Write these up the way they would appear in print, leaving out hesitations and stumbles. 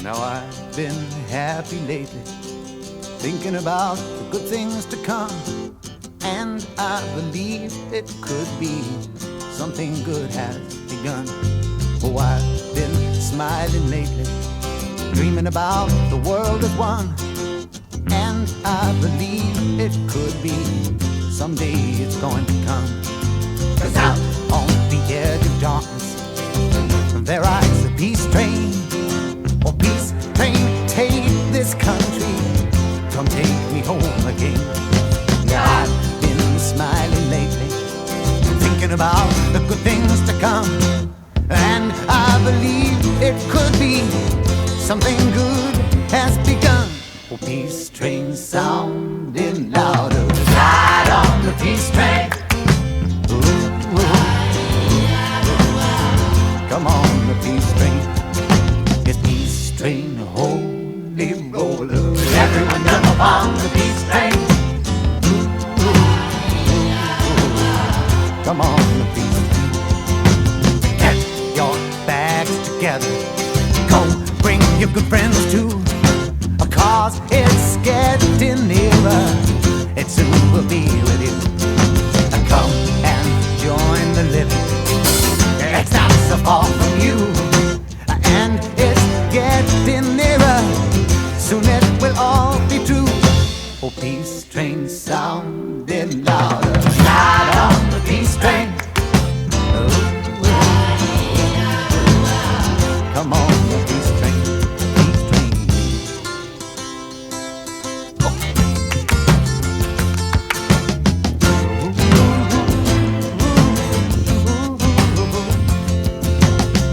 Now I've been happy lately, thinking about the good things to come, and I believe it could be something good has begun. Oh, I've been smiling lately, dreaming about the world as one, and I believe it could be someday it's going to come. 'Cause out on the edge of darkness there rides the peace train. Oh, peace train, take this country, come take me home again. Now I've been smiling lately, thinking about the good things to come, and I believe it could be something good has begun. Oh, peace train sounding louder, ride on the peace train. Ooh, ooh. Come on, the peace train. It's peace train, holy roller. Everyone jump up on the peace train. Ooh, ooh. Come on, the peace train. Get your bags together. Go bring your good friends too, 'cause it's getting nearer. It soon will be with you. Come and join the living. It's not so far from you, and it's getting nearer. Soon it will all be true. Oh, peace train sounding louder, ride on the peace train. Oh, come on, the peace train, peace train. Oh.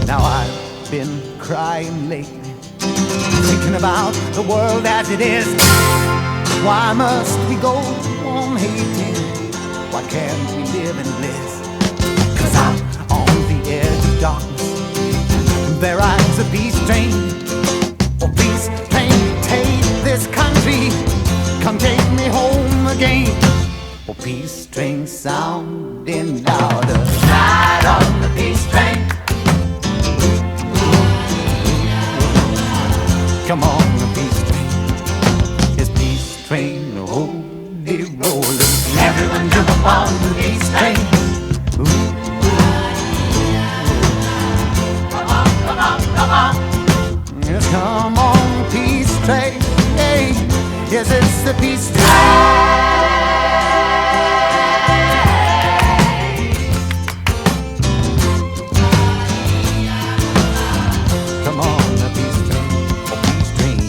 Now I've been crying lately, thinking about the world as it is. Why must we go on hating? Why can't we live in bliss? 'Cause out on the edge of darkness there rides a peace train. Oh, peace train, take this country, come take me home again. Oh, peace train sounding louder, ride on the peace train. Come on, the peace train. It's peace train, holy roller. Everyone jump up on the peace train. Ooh. Come on, come on, come on. Yes, come on, peace train. Hey, yes, it's the peace train. Come on, the peace train. Oh, peace train.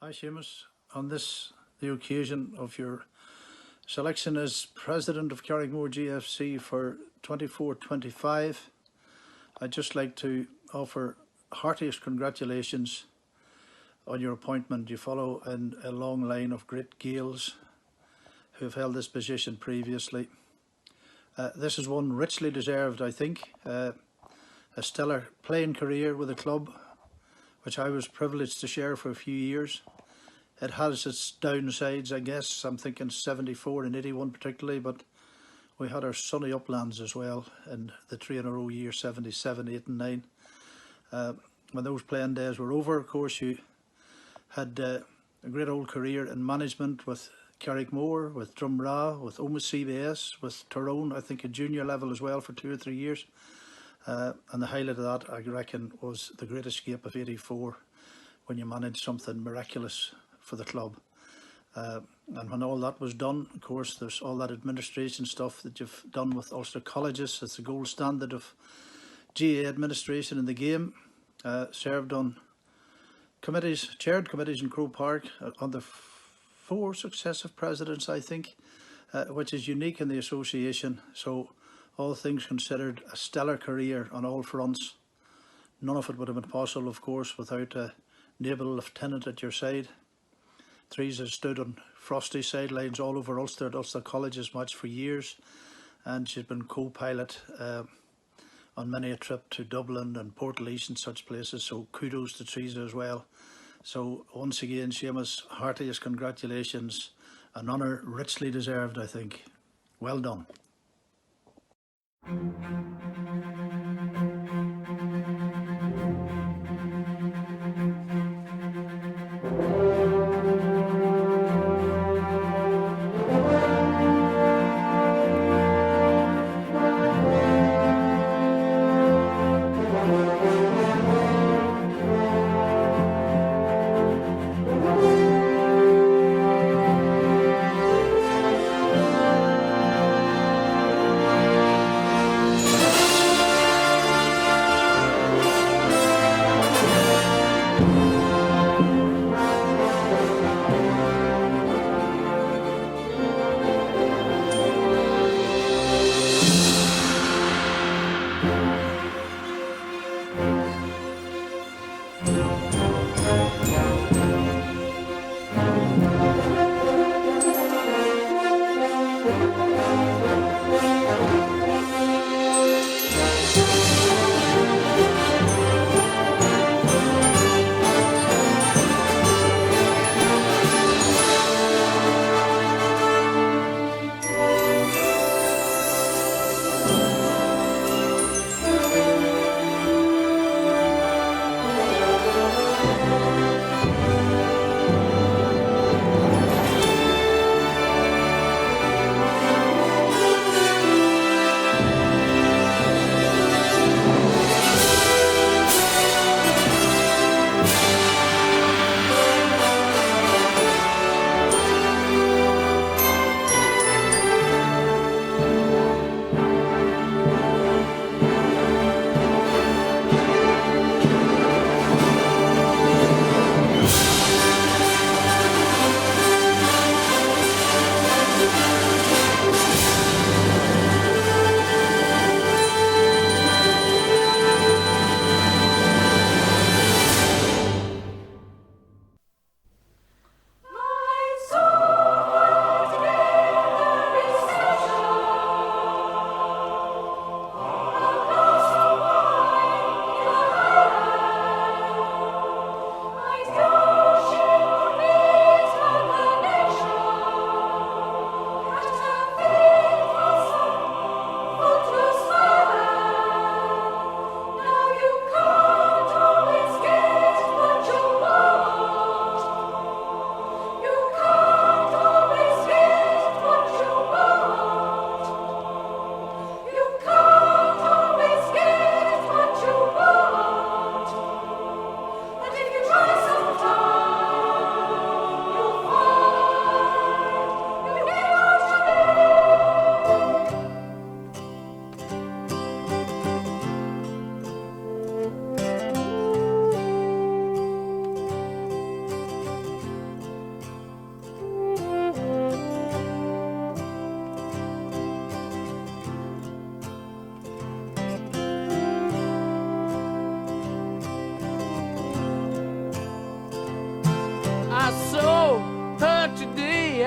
Hi Seamus, on the occasion of your selection as President of Charraig GFC for 24-25, I'd just like to offer heartiest congratulations on your appointment. You follow in a long line of great Gaels who have held this position previously. This is one richly deserved, I think. A stellar playing career with the club, which I was privileged to share for a few years. It has its downsides, I guess. I'm thinking 74 and 81 particularly, but we had our sunny uplands as well in the 3 in a row year, 77, 8 and 9. When those playing days were over, of course, you had a great old career in management with Mhór, with Drumragh, with CBS, with Tyrone, I think a junior level as well for 2 or 3 years. And the highlight of that, I reckon, was the Great Escape of 84, when you managed something miraculous for the club. And when all that was done, of course, there's all that administration stuff that you've done with Ulster colleges. It's the gold standard of GA administration in the game. Served on committees, chaired committees in Croke Park under 4 successive presidents, I think, which is unique in the association. So all things considered, a stellar career on all fronts. None of it would have been possible, of course, without a naval lieutenant at your side. Teresa stood on frosty sidelines all over Ulster at Ulster College's match for years, and she's been co-pilot on many a trip to Dublin and Portlaoise and such places, so kudos to Teresa as well. So once again, Seamus, heartiest congratulations, an honour richly deserved, I think. Well done.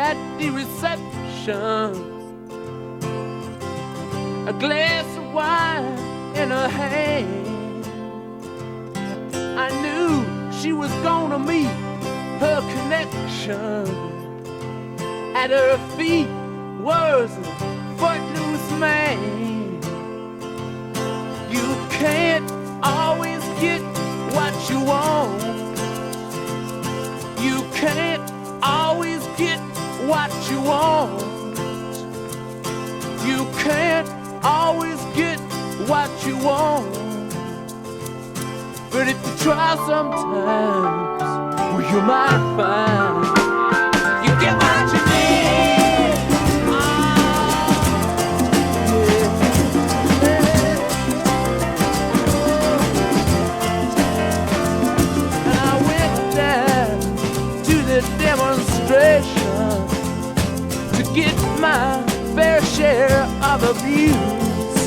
at the reception, a glass of wine in her hand. I knew she was gonna meet her connection. At her feet was a footloose man. You can't always get what you want. You can't always get what you want. You can't always get what you want. But if you try sometimes, well, you might find you get what you need. Oh, yeah. And I went down to the demonstration to get my fair share of abuse,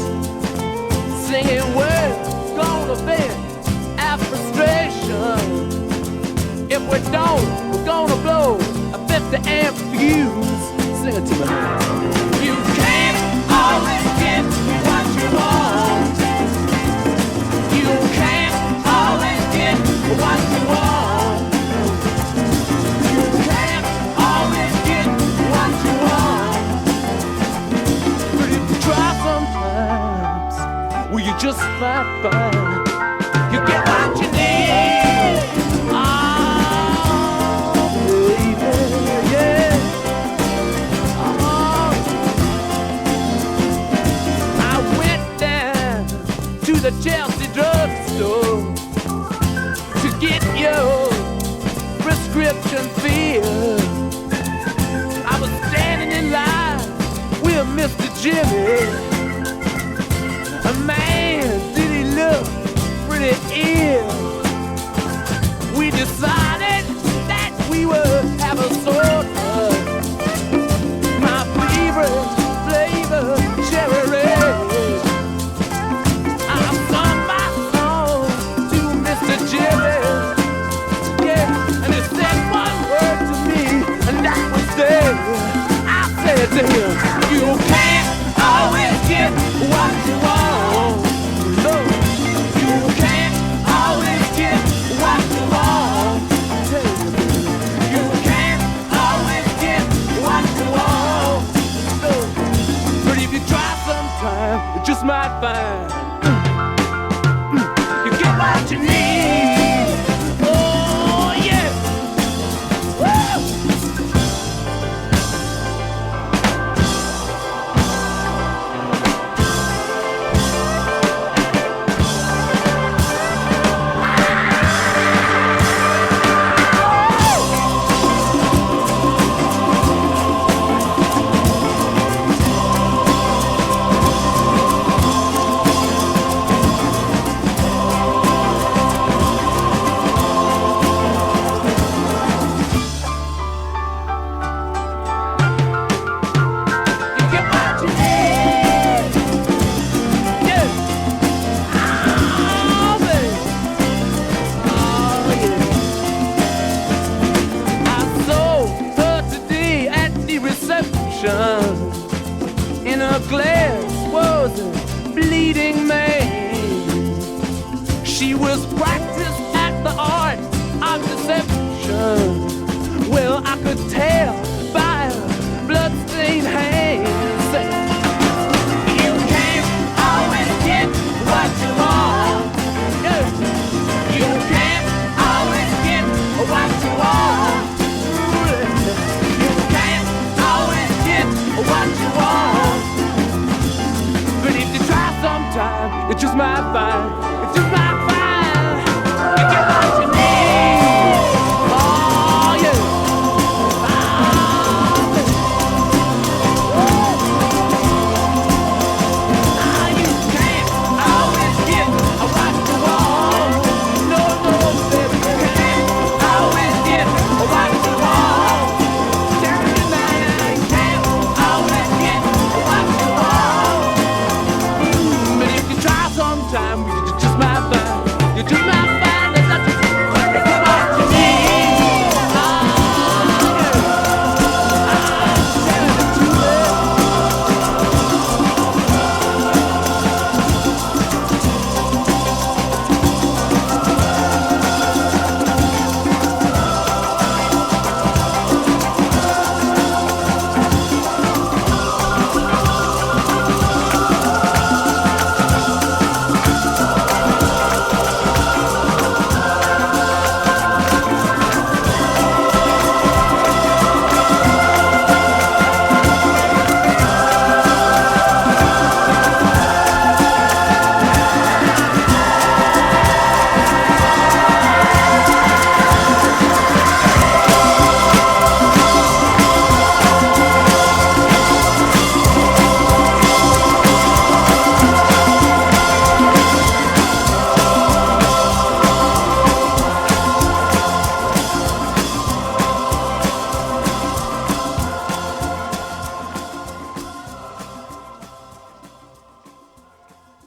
singing words gonna vent our frustration. If we don't, we're gonna blow a 50 amp fuse. Sing it to me. You can't always get what you want. You can't always get what you want. You can't always get what you want. But if you try sometimes, well, you just might find you get what you need. Oh, baby, yeah. Oh. I went down to the Chelsea drugstore to get your prescription filled. I was standing in line with Mr. Jimmy. A man, did he look pretty ill. We decided that we would have a soda. My favorite flavor, Charraig. I sung my song to Mr. Jimmy. Yeah, and he said one word to me, and that was there. I said to him, you can't always get what you want. No. You can't always get what you want. You can't always get what you want. No. But if you try sometime, you just might find you get what you need. Oh yeah. Woo! In her glass was a bleeding man. She was practiced at the art of deception. Well, I could tell by her bloodstained hands. You can't always get what you want. You can't always get what you want. What you want. But if you try sometime, you just might find, you just might find, you get what you need. Oh yeah. You can't always get what you want. No, no, baby, you can't always get what you want. Time you just might find, you just might find that that's what you need. Oh, yeah.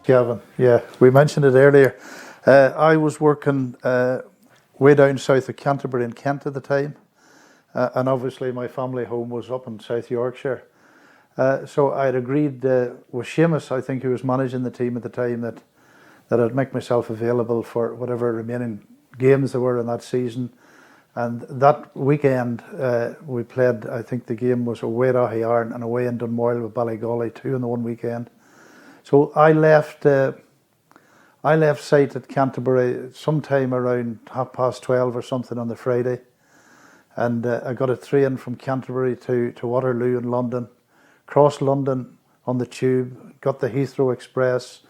Gavin. Yeah, we mentioned it earlier. I was working way down south of Canterbury in Kent at the time, and obviously my family home was up in South Yorkshire. So I had agreed with Seamus, I think, who was managing the team at the time, that I'd make myself available for whatever remaining games there were in that season. And that weekend we played, I think the game was away at Ahiarn and away in Dunmoyle with Ballygolly, 2 in the one weekend. So I left site at Canterbury sometime around 12:30 or something on the Friday, and I got a train from Canterbury to Waterloo in London, crossed London on the tube, got the Heathrow Express,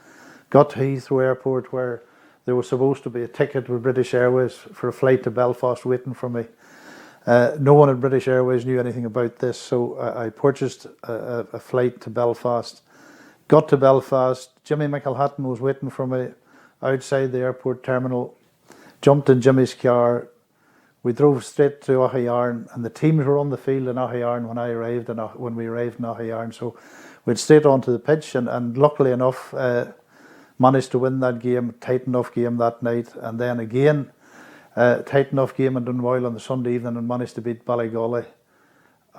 got to Heathrow Airport where there was supposed to be a ticket with British Airways for a flight to Belfast waiting for me. No one at British Airways knew anything about this, so I purchased a flight to Belfast. Got to Belfast, Jimmy McElhatton was waiting for me outside the airport terminal, jumped in Jimmy's car, we drove straight to Ahiarn, and the teams were on the field in Ahiarn when we arrived in Ahiarn, so went straight onto the pitch and luckily enough managed to win that game, tight enough game that night, and then again tight enough game in Dunmoyle on the Sunday evening and managed to beat Ballygolly.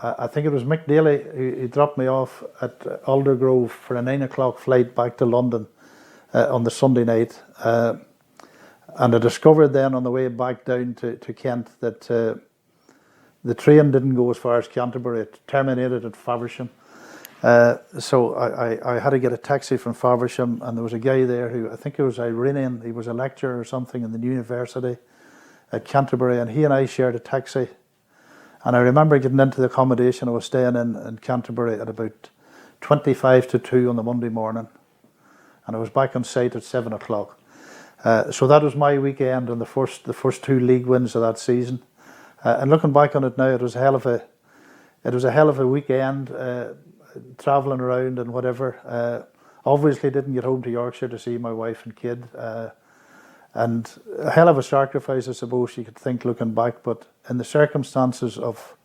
I think it was Mick Daly who dropped me off at Aldergrove for a 9 o'clock flight back to London on the Sunday night. And I discovered then on the way back down to Kent that the train didn't go as far as Canterbury. It terminated at Faversham. So I had to get a taxi from Faversham, and there was a guy there who, I think he was Iranian, he was a lecturer or something in the university at Canterbury, and he and I shared a taxi. And I remember getting into the accommodation I was staying in Canterbury at about 25 to 2 on the Monday morning. And I was back on site at 7 o'clock. So that was my weekend and the first 2 league wins of that season. And looking back on it now, it was a hell of a weekend, travelling around and whatever. Obviously didn't get home to Yorkshire to see my wife and kid. And a hell of a sacrifice, I suppose you could think looking back, but in the circumstances of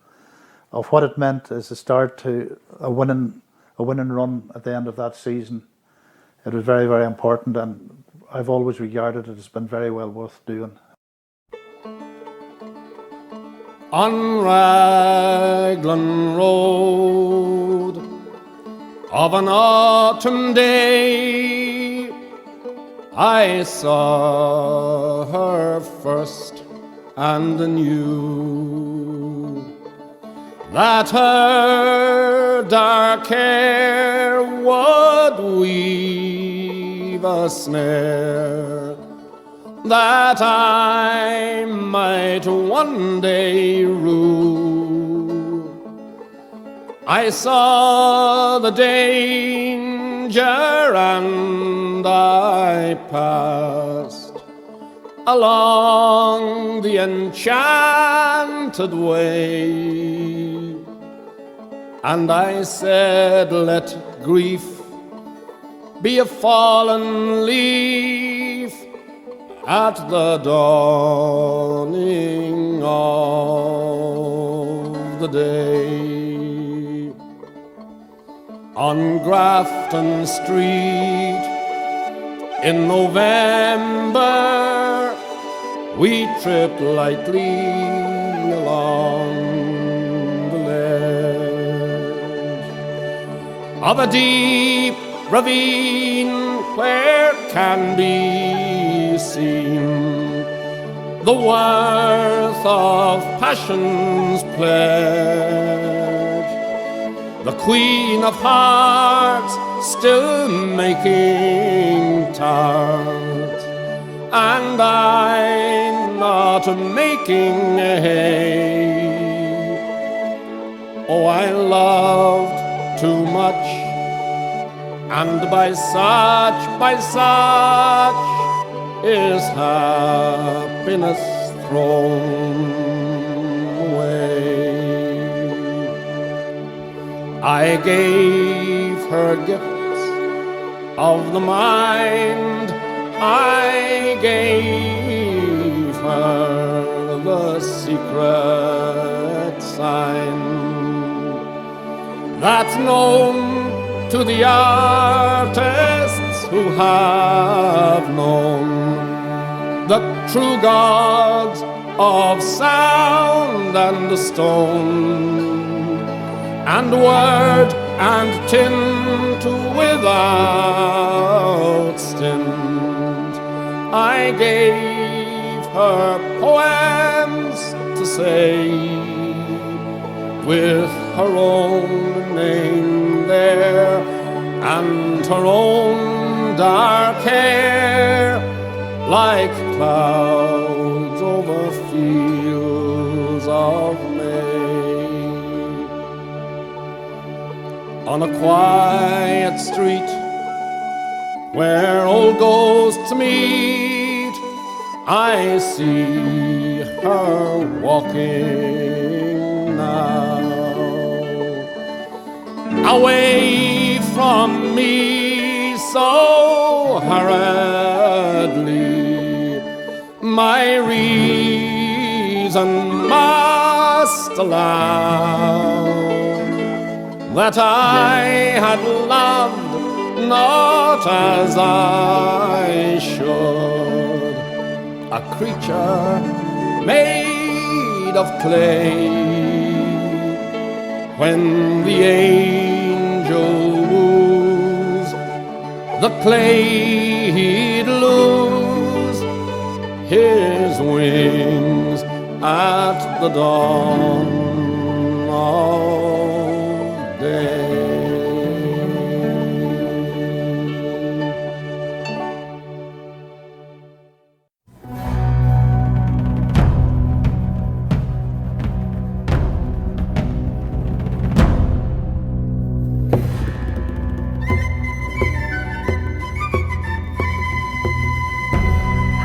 what it meant as a start to a winning run at the end of that season, it was very, very important, and I've always regarded it as been very well worth doing. On Raglan Road of an autumn day, I saw her first and knew that her dark hair would weave a snare that I might one day rue. I saw the danger and I passed along the enchanted way, and I said, let grief be a fallen leaf at the dawning of the day. On Grafton Street in November, we tripped lightly along the ledge of a deep ravine where can be seen the worth of passion's pledge. The Queen of Hearts still making tarts, and I'm not making hay. Oh, I loved too much, and by such is happiness thrown away. I gave her gifts of the mind, I gave her the secret sign that's known to the artists who have known the true gods of sound and the stone, and word and tint without stint. I gave her poems to say, with her own name there, and her own dark hair, like clouds over fields of May. On a quiet street where old ghosts meet, I see her walking now, away from me so hurriedly. My reason must allow that I had loved not as I should, a creature made of clay. When the angel woos, the clay he'd lose his wings at the dawn of day.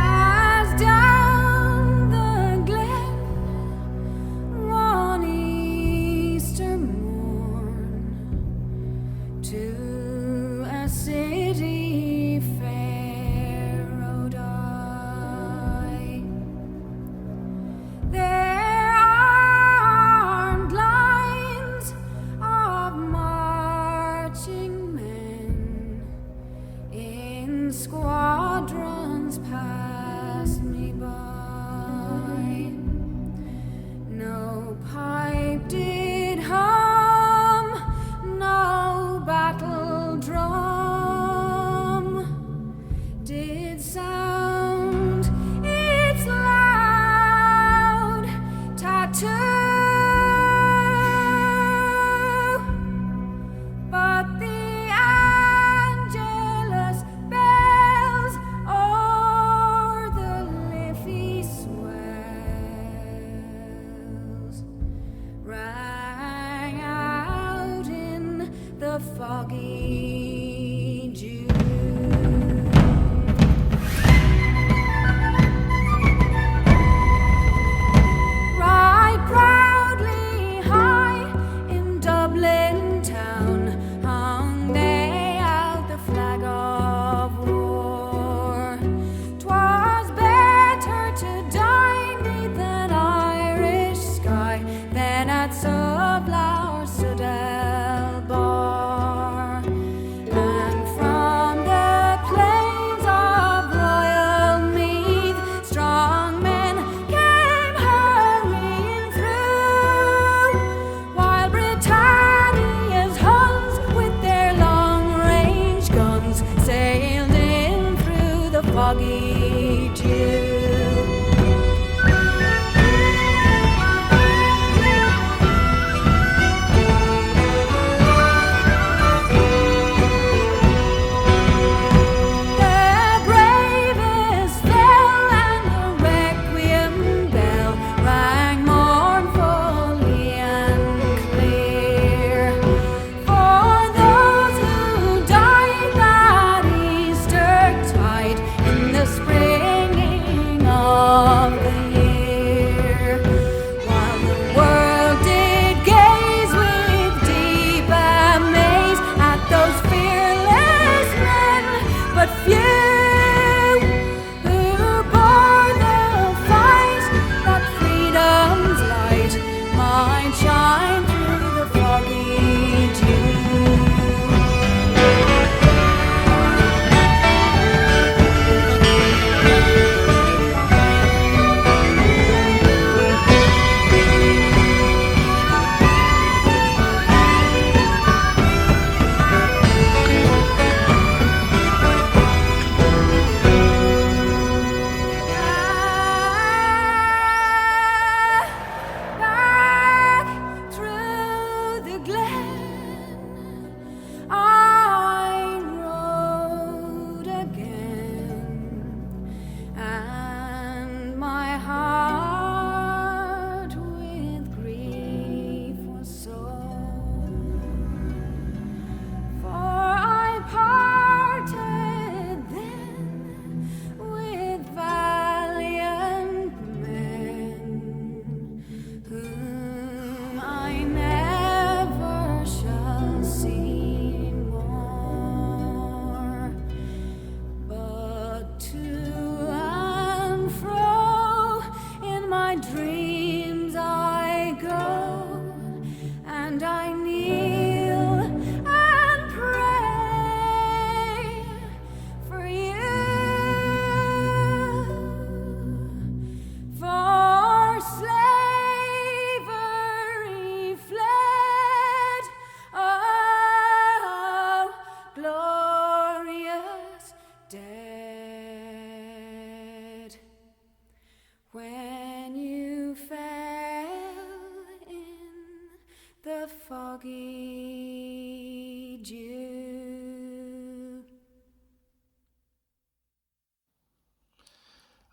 As down the glen one Easter morn to a city fair rode I. There armed lines of marching men in squadrons passed me by. No pipe did hum, no battle drum did sound its loud tattoo. But the Angelus bells o'er the Liffey swells rang out in the foggy June. Right proudly high in Dublin town hung they out the flag of war. 'Twas better to die 'neath an Irish sky than at Sublour Sudell bar. And from the plains of Royal Meath strong men came hurrying through, while Britannia's Huns with their long-range guns sailed in through the foggy dew. The bravest fell and the requiem bell rang mournfully and clear for those who died that Easter tide in the springing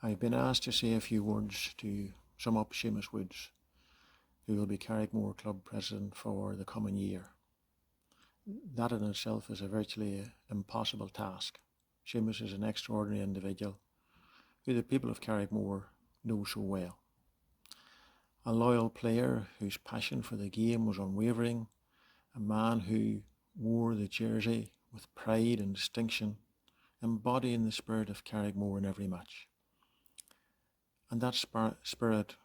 I've been asked to say a few words to sum up Seamus Woods, who will be Carrickmore Club President for the coming year. That in itself is a virtually impossible task. Seamus is an extraordinary individual who the people of Carrickmore know so well. A loyal player whose passion for the game was unwavering, a man who wore the jersey with pride and distinction, embodying the spirit of Carrickmore in every match. And that spirit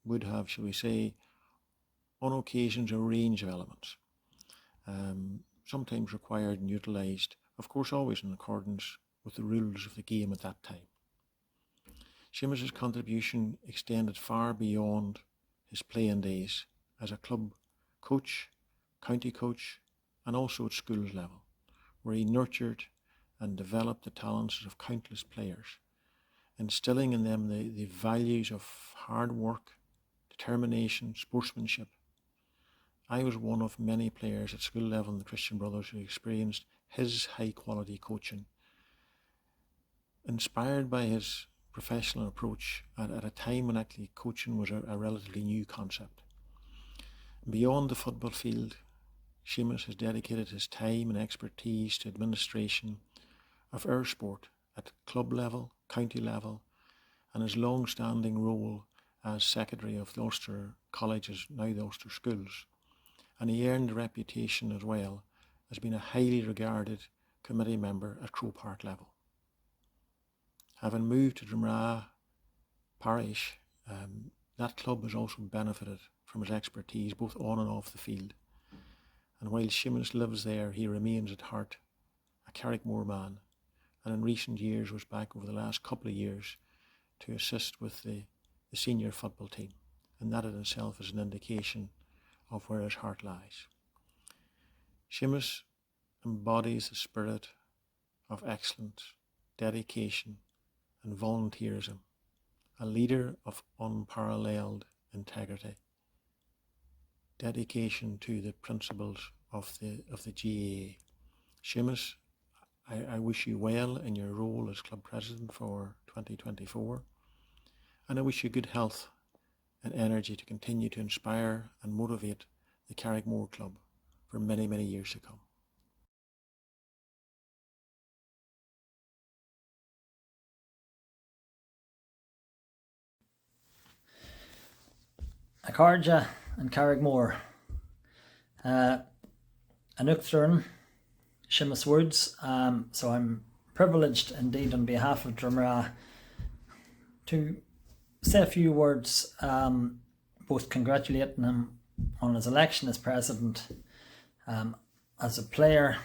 would have, shall we say, on occasions a range of elements, sometimes required and utilised, of course always in accordance with the rules of the game at that time. Seamus's contribution extended far beyond his playing days as a club coach, county coach, and also at schools level, where he nurtured and developed the talents of countless players, instilling in them the values of hard work, determination, sportsmanship. I was one of many players at school level in the Christian Brothers who experienced his high quality coaching, inspired by his professional approach at a time when actually coaching was a relatively new concept. Beyond the football field, Seamus has dedicated his time and expertise to administration of our sport at club level, county level, and his long-standing role as secretary of the Ulster Colleges, now the Ulster Schools. And he earned a reputation as well as being a highly regarded committee member at Crow Park level. Having moved to Drumragh Parish, that club has also benefited from his expertise both on and off the field. And while Seamus lives there, he remains at heart a Carrickmore man, and in recent years was back over the last couple of years to assist with the senior football team, and that in itself is an indication of where his heart lies. Seamus embodies the spirit of excellence, dedication and volunteerism, a leader of unparalleled integrity, dedication to the principles of the GAA. Seamus, I wish you well in your role as club president for 2024, and I wish you good health and energy to continue to inspire and motivate the Carrickmore Club for many, many years to come. Acardja and Carrickmore. Anuchtern, Seamus Woods. So I'm privileged indeed on behalf of Drumragh to say a few words, both congratulating him on his election as president, as a player,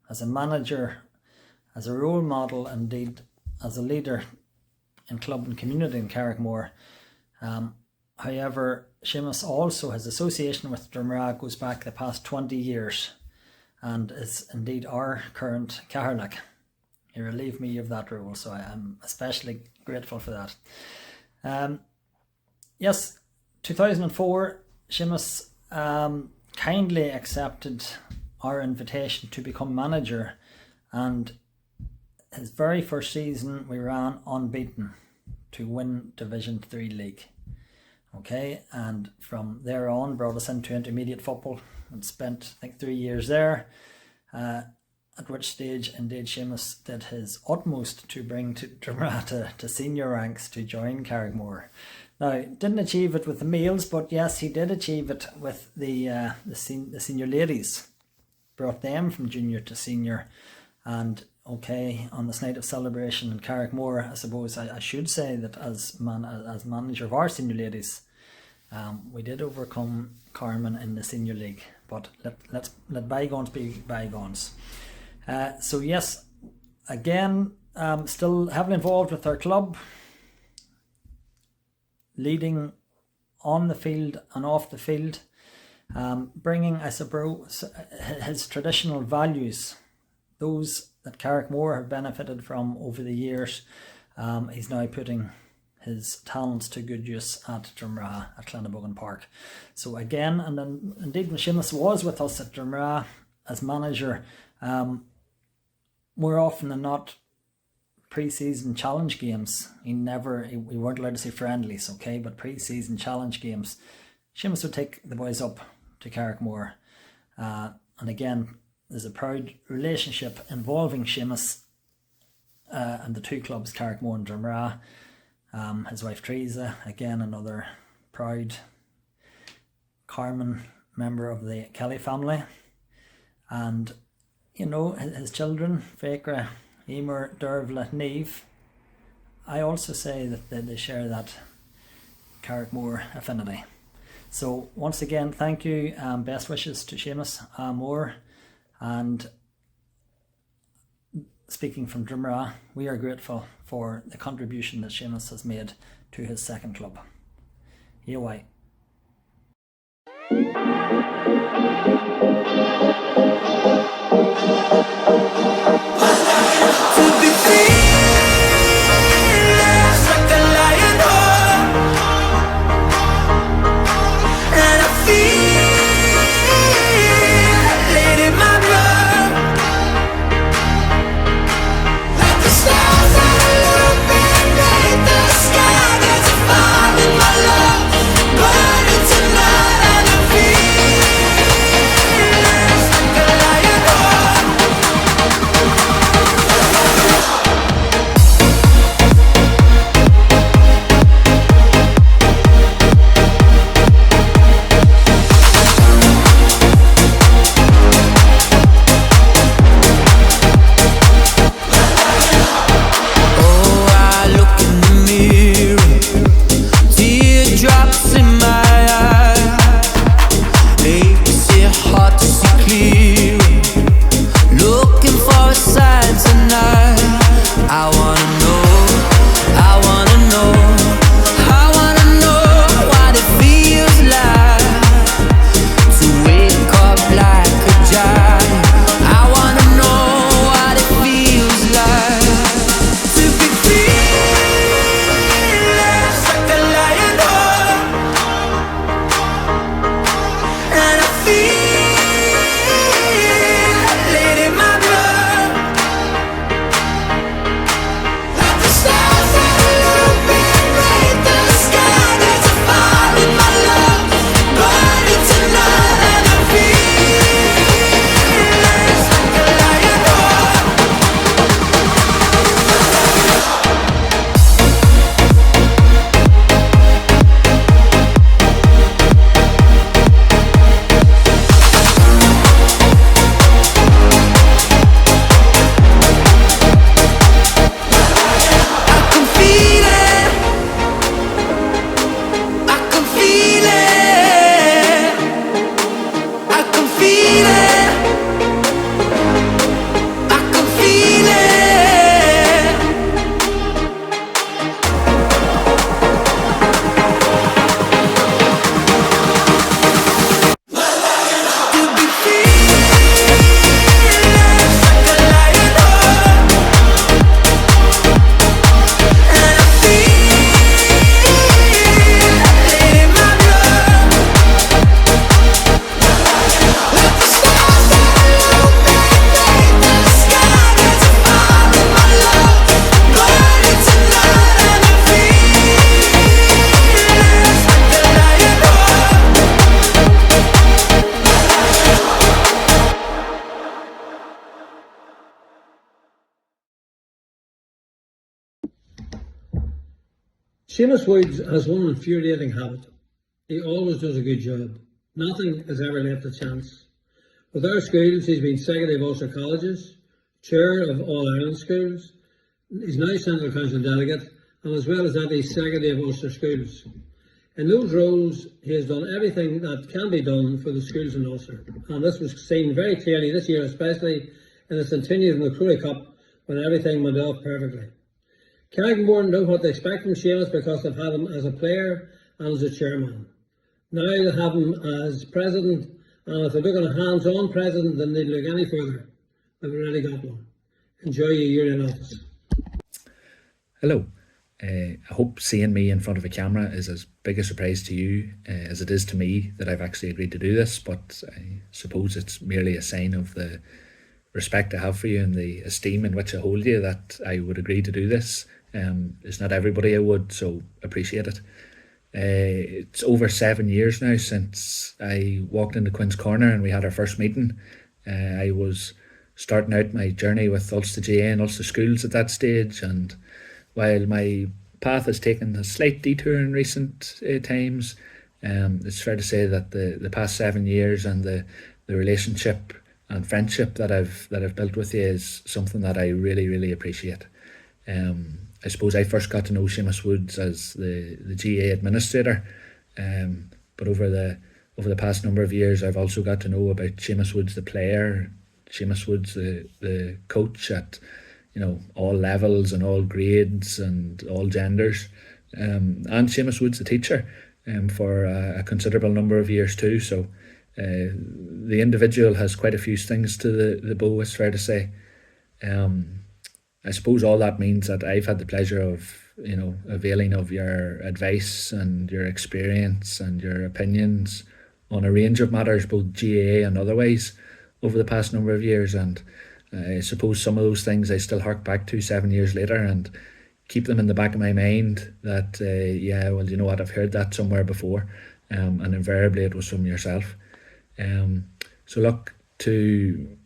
as a manager, as a role model, indeed as a leader in club and community in Carrickmore. However, Seamus also, his association with Drumragh goes back the past 20 years and is indeed our current Charraig. He relieved me of that role, so I am especially grateful for that. Yes, 2004, Seamus kindly accepted our invitation to become manager, and his very first season we ran unbeaten to win Division 3 league. Okay, and from there on brought us into intermediate football and spent, I think, 3 years there, at which stage indeed Seamus did his utmost to bring to Drumragh to senior ranks to join Carrickmore. Now, didn't achieve it with the males, but yes, he did achieve it with the senior ladies. Brought them from junior to senior, and okay, on this night of celebration in Carrickmore, I suppose I should say that as manager of our senior ladies, we did overcome Carmen in the senior league, but let bygones be bygones. So yes, again, still heavily involved with our club, leading on the field and off the field, bringing, I suppose, his traditional values, those that Carrickmore have benefited from over the years. He's now putting his talents to good use at Drumragh at Clannabogan Park. So again, and then indeed when Seamus was with us at Drumragh as manager, more often than not, pre-season challenge games, we weren't allowed to say friendlies, okay, but pre-season challenge games, Seamus would take the boys up to Carrickmore. And again, there's a proud relationship involving Seamus and the two clubs, Carrickmore and Drumragh. His wife Teresa, again another proud Carmen member of the Kelly family. And, you know, his children, Fakra, Emer, Dervla, Neve, I also say that they share that Carrickmore affinity. So once again, thank you, best wishes to Seamus Mhór, and speaking from Drumragh, we are grateful for the contribution that Seamus has made to his second club. Yawai. To be free, like a lion heart, and I feel it in my blood, like the stars that illuminate the sky. There's a fire in my love, burning tonight, and I feel like a lion heart. Oh, I look in the mirror, teardrops in my eyes, makes it hard to see clear. Looking for a sign tonight. I wanna know, I wanna know, I wanna know what it feels like to wake up like a giant. I wanna know what it feels like to be fearless like a lion heart, and I feel it in my blood, like the stars that illuminate the sky. There's a fire in my love, burning tonight, and I feel like a lion heart. I can feel it, I can feel it, I can feel it, I can feel it. To be fearless like a lion heart, and I feel it in my blood, like the stars that illuminate the sky. There's a fire in my love, burning tonight, and I feel like a lion heart. Seamus Woods has one infuriating habit. He always does a good job. Nothing has ever left a chance. With our schools, he's been Secretary of Ulster Colleges, Chair of All Ireland Schools, he's now Central Council Delegate, and as well as that, he's Secretary of Ulster Schools. In those roles, he has done everything that can be done for the schools in Ulster, and this was seen very clearly this year, especially in the centennial in the Cruill Cup, when everything went off perfectly. Carrickmore know what they expect from Seamus because they've had him as a player and as a chairman. Now they have him as president, and if they're looking at a hands-on president, then they'd look any further. They've already got one. Enjoy your year in office. Hello. I hope seeing me in front of a camera is as big a surprise to you as it is to me that I've actually agreed to do this, but I suppose it's merely a sign of the respect I have for you and the esteem in which I hold you that I would agree to do this. It's not everybody I would, so appreciate it. It's over 7 years now since I walked into Queen's Corner and we had our first meeting. I was starting out my journey with Ulster GA and Ulster Schools at that stage, and while my path has taken a slight detour in recent times, it's fair to say that the past 7 years and the relationship and friendship that I've built with you is something that I really, really appreciate. I suppose I first got to know Seamus Woods as the GA administrator, but over the past number of years I've also got to know about Seamus Woods the player, Seamus Woods the coach at all levels and all grades and all genders, and Seamus Woods the teacher for a considerable number of years too. So the individual has quite a few strings to the bow, it's fair to say. I suppose all that means that I've had the pleasure of availing of your advice and your experience and your opinions on a range of matters, both GAA and otherwise, over the past number of years. And I suppose some of those things I still hark back to 7 years later and keep them in the back of my mind that, you know what, I've heard that somewhere before, and invariably it was from yourself. So look, to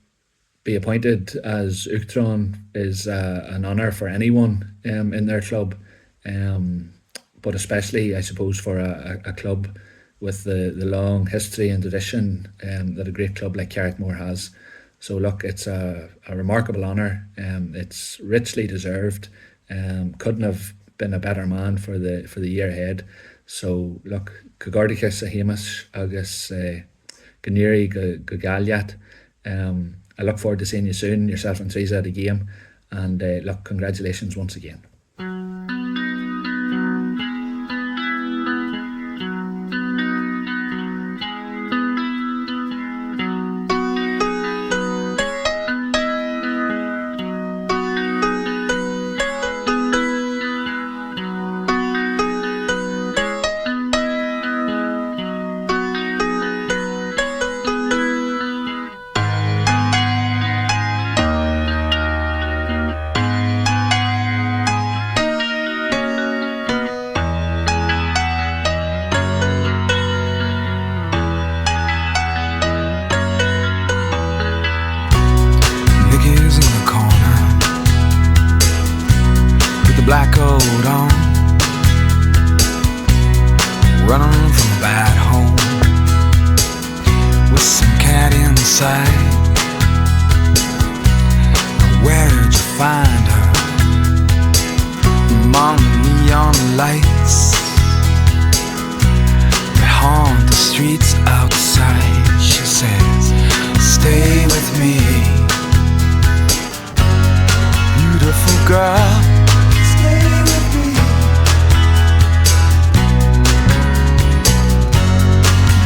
be appointed as Uachtaráin is an honour for anyone in their club, but especially, I suppose, for a club with the long history and tradition that a great club like Mhór has. So look, it's a remarkable honour. It's richly deserved. Couldn't have been a better man for the year ahead. So look, Cagardicus a Seamus agus Ganyeri go Galliat. I look forward to seeing you soon, yourself and Teresa at a game, and look, congratulations once again. Black coat on, running from a bad home, with some cat inside. Where'd you find her? Among the neon lights that haunt the streets outside. She says, stay with me, beautiful girl.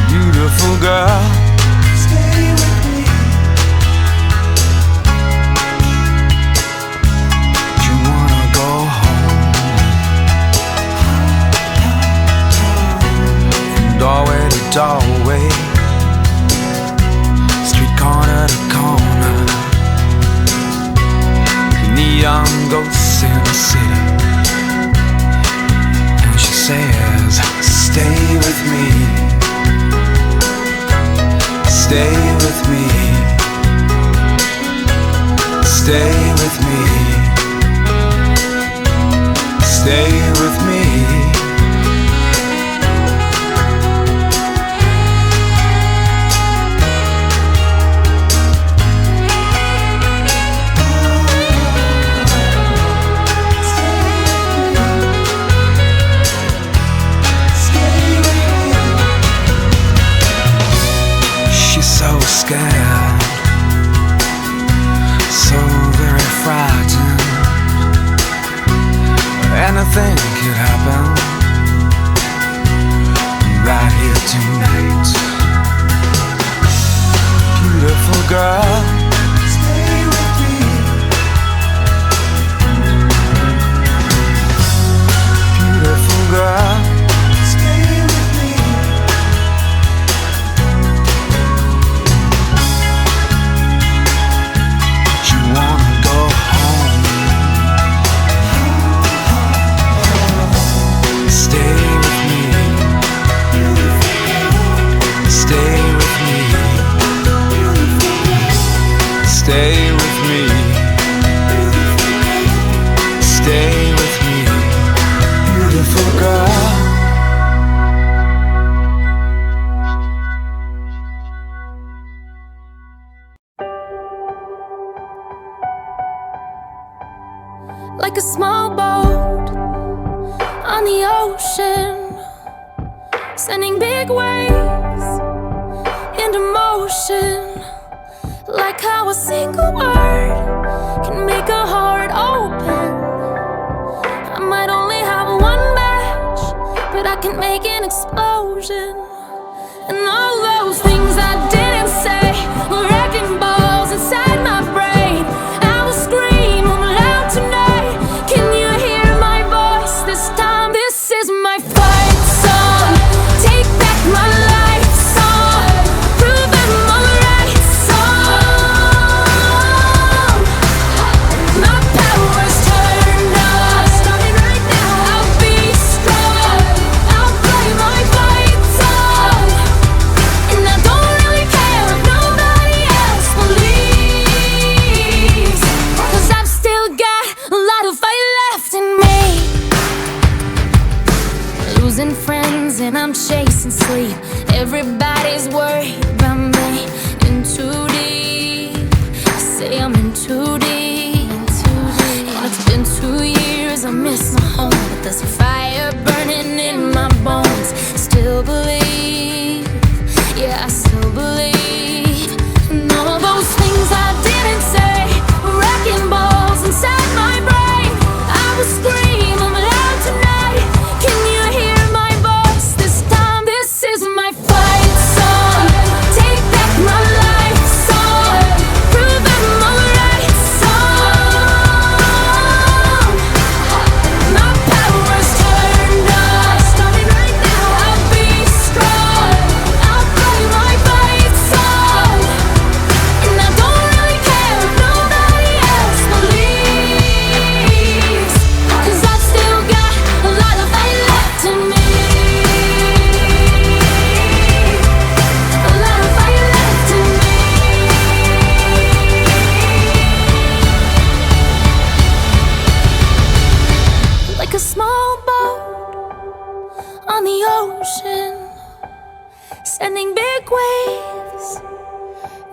Beautiful girl, stay with me. Do you wanna go home? From doorway to doorway, street corner to corner, the neon ghosts in the city. And she says, stay with me. Stay with me, stay with me, stay with me. So scared, so very frightened. Anything could happen right here tonight. Beautiful girl, stay with me. Beautiful girl, stay with me. like a small boat on the ocean, sending big waves into motion, like how a single word can make a heart open. I might only have one match, but I can make an explosion. And all those things I didn't say were wrecking balls inside my brain. I will scream loud tonight. Can you hear my voice this time? This is my fight song. Take back my life song. Prove I'm on the right song. My power's turned on. Starting right now. I'll be strong. I'll play my fight song. And I don't really care if nobody else believes, 'cause I've still got a lot of fight left in me. Losing friends and I'm chasing sleep. Everybody's worried about me. In too deep. I say I'm in too deep. And it's been 2 years, I miss my home, but there's a fire burning in my bones. Still believe, yeah, I still believe. And all those things I didn't say were wrecking balls inside my brain. I will scream loud tonight. Can you hear my voice this time? This is my fight song. Take back my life song. Prove I'm on the right song. My power's turned on. Starting right now. I'll be strong. I'll play my fight song. And I don't really care if nobody else believes, 'cause I've still got a lot of fight left in me. A lot of fight left in me. Like a small boat on the ocean, sending big waves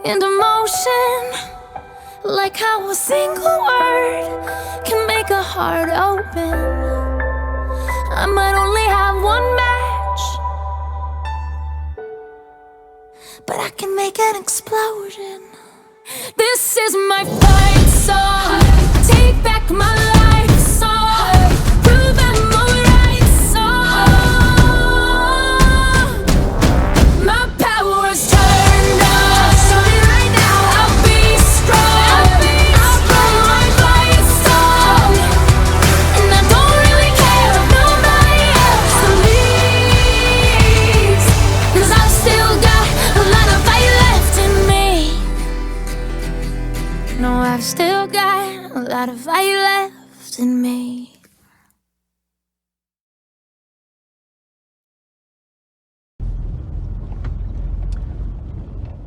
into motion, like how a single word can make a heart open. I might only have one match, but I can make an explosion. This is my fight song. Take back my life song. Prove I'm on the right song. My power's turned on. Starting right now. I'll be strong. I'll play my fight song. And I don't really care if nobody else believes, 'cause I've still got a lot of fight left in me. No, I've still got a lot of fight left in me.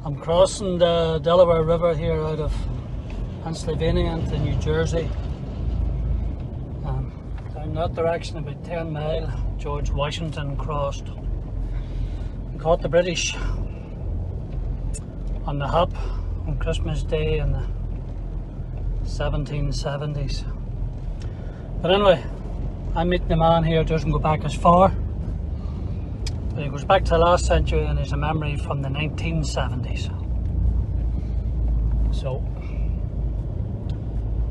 I'm crossing the Delaware River here out of Pennsylvania into New Jersey. Down that direction, about 10 mile, George Washington crossed and caught the British on the hop on Christmas Day in the 1770s. But anyway, I'm meeting a man here who doesn't go back as far, but he goes back to the last century and is a memory from the 1970s. So,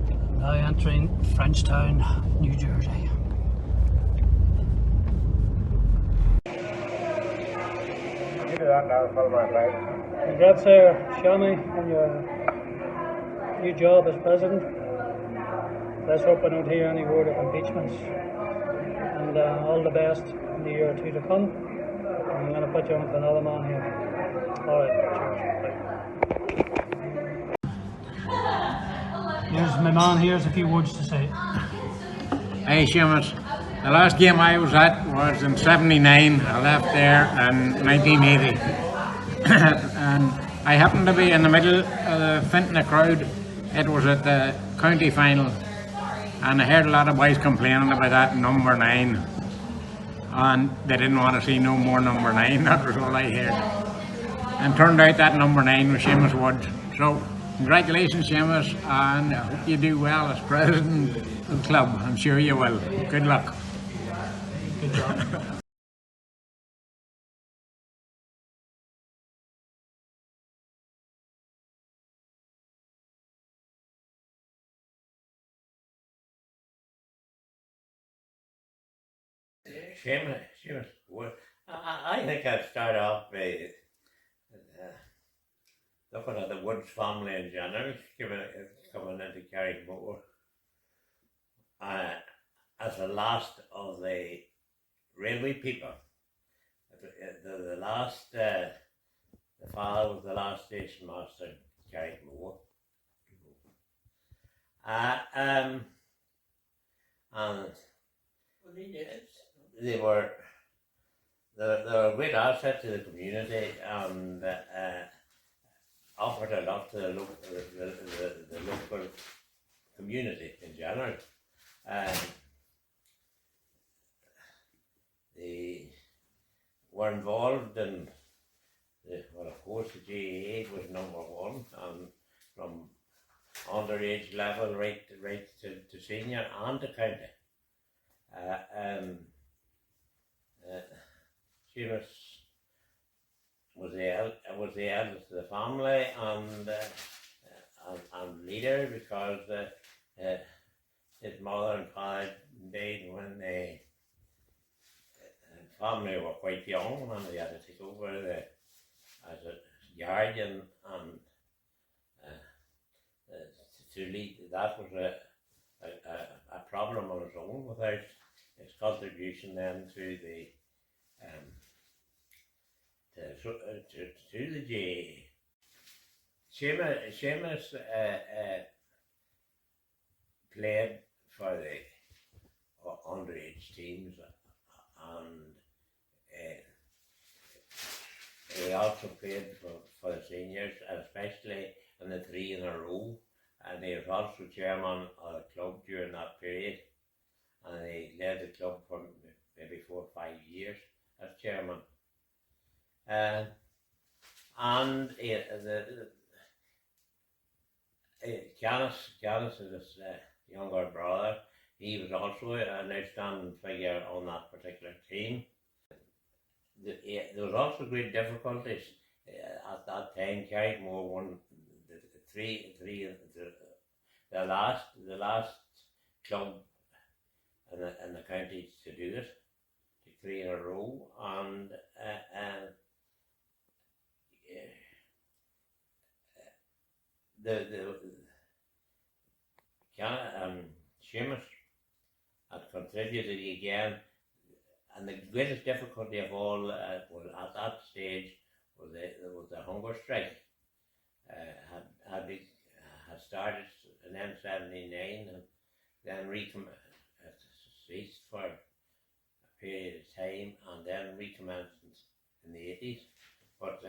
I'm now entering Frenchtown, New Jersey. Congrats there, Seamus, on your new job as president. Let's hope I don't hear any word of impeachments. And all the best in the year or two to come. I'm going to put you on with another man here. Alright, cheers. Bye. Here's my man here has a few words to say. Hey Seamus, the last game I was at was in '79. I left there in 1980. And I happened to be in the middle of the Fintona crowd. It was at the county final. And I heard a lot of boys complaining about that number 9. And they didn't want to see no more number 9, that was all I heard. And turned out that number 9 was Seamus Woods. So congratulations, Seamus, and I hope you do well as president of the club. I'm sure you will. Good luck. Good job. Seamus, well, I think I'd start off by looking at the Woods family in general, coming into Carrickmore. As the last of the railway people, the last, the father was the last station master in Carrickmore. And they were a great asset to the community and offered a lot to the local community in general. They were involved in, of course, the GAA was number one, and from underage level right to senior and to county. Seamus was the eldest of the family and leader, because his mother and father died when the family were quite young, and they had to take over as a guardian and to lead. That was a problem on its own without its contribution then to the to the GAA. Seamus played for the underage teams, and he also played for the seniors, especially in the 3 in a row. And he was also chairman of the club during that period, and he led the club for maybe 4 or 5 years as chairman. And Janice is his younger brother. He was also an outstanding figure on that particular team. There was also great difficulties at that time. Carrickmore won the last club in the county to do it, to 3 in a row, and Seamus had contributed again, and the greatest difficulty of all was at that stage was the hunger strike. Had started in M79 and then ceased for a period of time and then recommenced in the 80s. But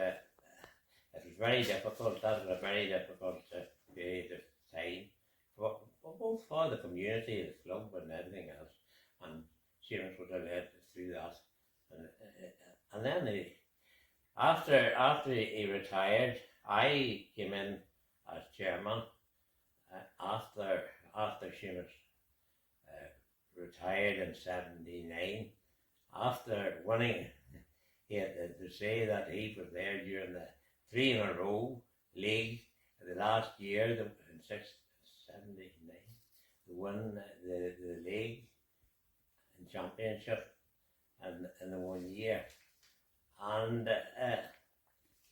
it was very difficult. That was a very difficult period of time, both for the community, the club, and everything else. And Seamus would have led through that. And then after he retired, I came in as chairman after Seamus retired in 79. After winning, he had to say that he was there during the 3 in a row league the last year in 79 to win the league and championship in the 1 year. And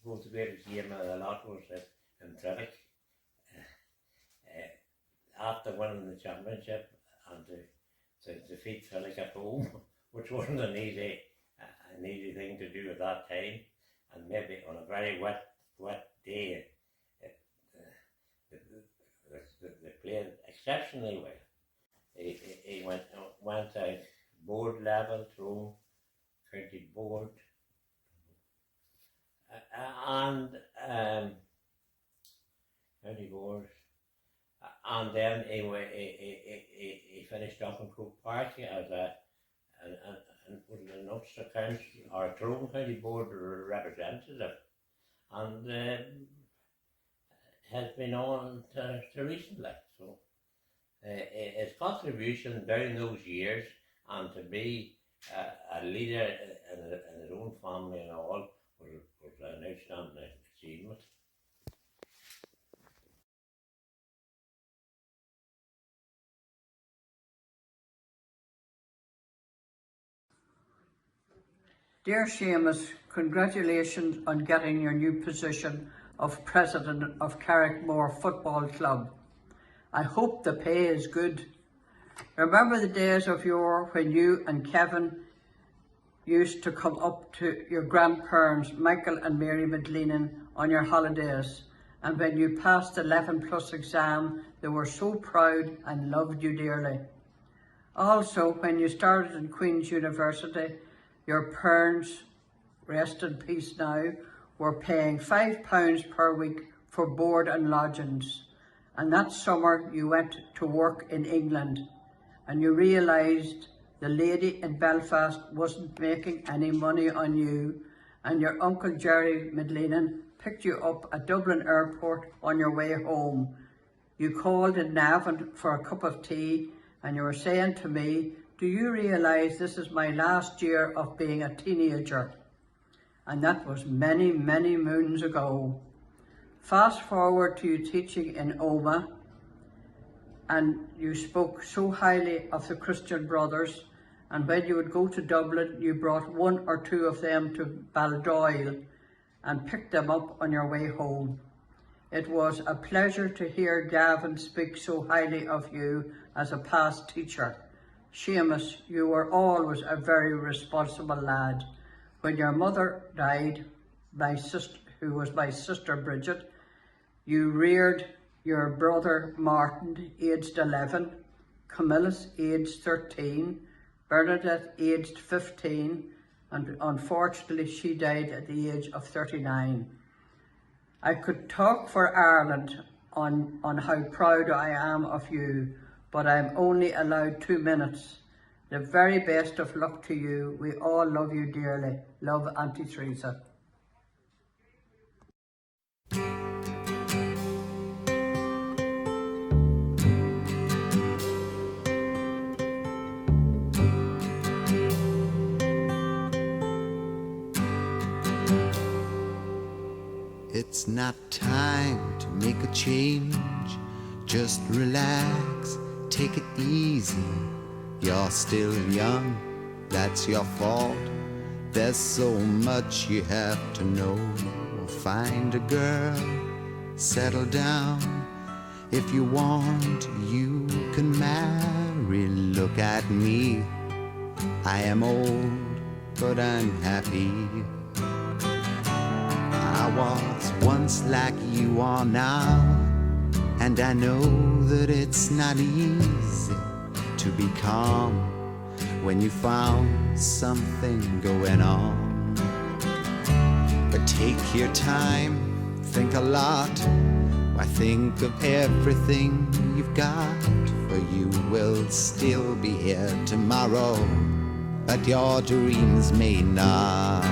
both the greatest game of the lot was in Charraig. After winning the championship and to defeat Charraig at home, which wasn't an easy thing to do at that time, and maybe on a very wet day, they played exceptionally well. He went out board level through county board, and county board, and then he finished up in Croke Park as was an Ulster Council or Tyrone County Board representative, and has been on to recently. So his contribution down those years and to be a leader in his own family and all was an outstanding achievement. Dear Seamus, congratulations on getting your new position of President of Mhór Football Club. I hope the pay is good. Remember the days of yore when you and Kevin used to come up to your grandparents, Michael and Mary McLeanan, on your holidays, and when you passed the 11+ exam, they were so proud and loved you dearly. Also, when you started in Queen's University, your parents, rest in peace now, were paying £5 per week for board and lodgings. And that summer you went to work in England and you realised the lady in Belfast wasn't making any money on you, and your Uncle Jerry McLeanan picked you up at Dublin Airport on your way home. You called in Navan for a cup of tea and you were saying to me, do you realise this is my last year of being a teenager? And that was many, many moons ago. Fast forward to you teaching in Omagh, and you spoke so highly of the Christian brothers, and when you would go to Dublin, you brought 1 or 2 of them to Baldoyle and picked them up on your way home. It was a pleasure to hear Gavin speak so highly of you as a past teacher. Seamus, you were always a very responsible lad. When your mother died, who was my sister Bridget, you reared your brother Martin, aged 11, Camillus, aged 13, Bernadette, aged 15, and unfortunately she died at the age of 39. I could talk for Ireland on how proud I am of you, but I'm only allowed 2 minutes. The very best of luck to you. We all love you dearly. Love, Auntie Teresa. It's not time to make a change. Just relax, take it easy. You're still young, that's your fault. There's so much you have to know. Find a girl, settle down. If you want, you can marry. Look at me, I am old, but I'm happy. I was once like you are now, and I know that it's not easy to be calm when you found something going on. But take your time, think a lot. Why, think of everything you've got, for you will still be here tomorrow, but your dreams may not.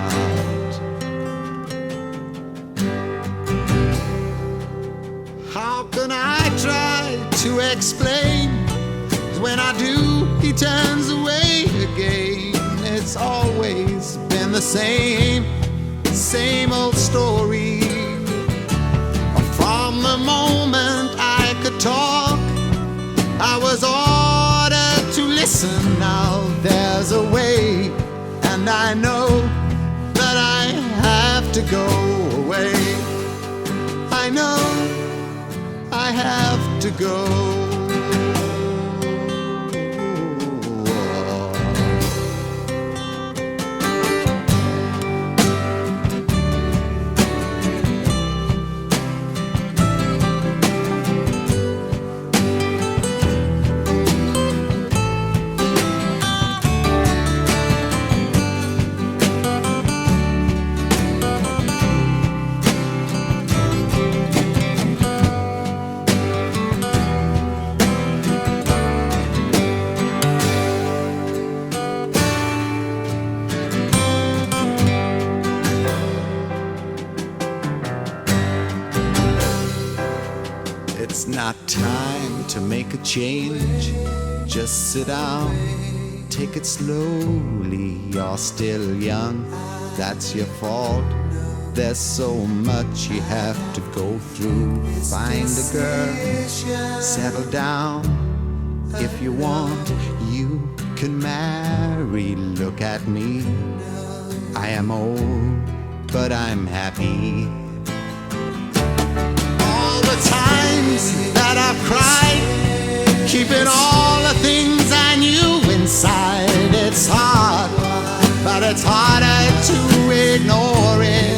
How can I try to explain? When I do, he turns away again. It's always been the same old story. From the moment I could talk, I was ordered to listen. Now there's a way, and I know that I have to go away. I know I have to go. make a change, just sit down, take it slowly. You're still young, that's your fault. There's so much you have to go through. Find a girl, settle down. If you want, you can marry. Look at me, I am old, but I'm happy. All the times that I've cried, keeping all the things I knew inside. It's hard, but it's harder to ignore it.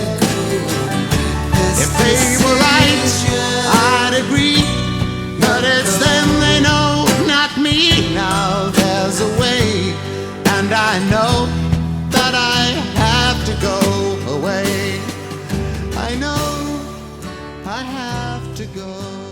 If they were right, I'd agree, but it's them they know, not me. Now there's a way, and I know that I have to go away. I know I have to go.